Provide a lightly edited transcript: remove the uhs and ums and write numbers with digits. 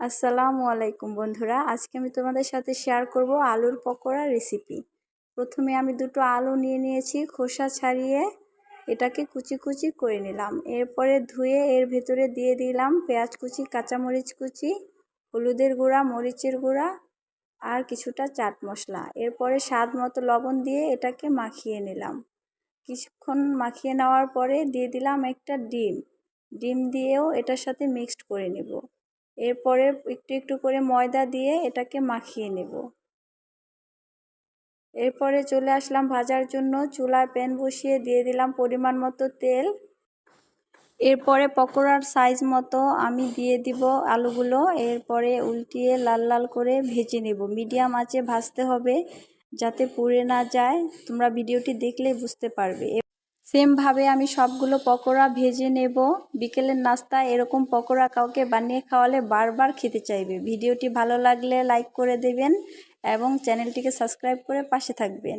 আসসালামু আলাইকুম বন্ধুরা, আজকে আমি তোমাদের সাথে শেয়ার করব আলুর পকোড়া রেসিপি। প্রথমে আমি দুটো আলু নিয়ে নিয়েছি, খোসা ছাড়িয়ে এটাকে কুচি কুচি করে নিলাম। এরপরে ধুয়ে এর ভেতরে দিয়ে দিলাম পেঁয়াজ কুচি, কাঁচামরিচ কুচি, হলুদের গুঁড়া, মরিচের গুঁড়া আর কিছুটা চাট মশলা। এরপরে স্বাদ মতো লবণ দিয়ে এটাকে মাখিয়ে নিলাম। কিছুক্ষণ মাখিয়ে নেওয়ার পরে দিয়ে দিলাম একটা ডিম দিয়েও এটার সাথে মিক্সড করে নেব। এরপরে একটু একটু করে ময়দা দিয়ে এটাকে মাখিয়ে নেব। এরপরে চলে আসলাম ভাজার জন্য, চুলায় প্যান বসিয়ে দিয়ে দিলাম পরিমাণ মতো তেল। এরপরে পকোড়ার সাইজ মতো আমি দিয়ে দিব আলুগুলো। এরপরে উল্টিয়ে লাল লাল করে ভেজে নেব। মিডিয়াম আঁচে ভাজতে হবে যাতে পুড়ে না যায়। তোমরা ভিডিওটি দেখলে বুঝতে পারবে। সেমভাবে আমি সবগুলো পকোড়া ভেজে নেব। বিকেলের নাস্তায় এরকম পকোড়া কাউকে বানিয়ে খাওয়ালে বারবার খেতে চাইবে। ভিডিওটি ভালো লাগলে লাইক করে দেবেন এবং চ্যানেলটিকে সাবস্ক্রাইব করে পাশে থাকবেন।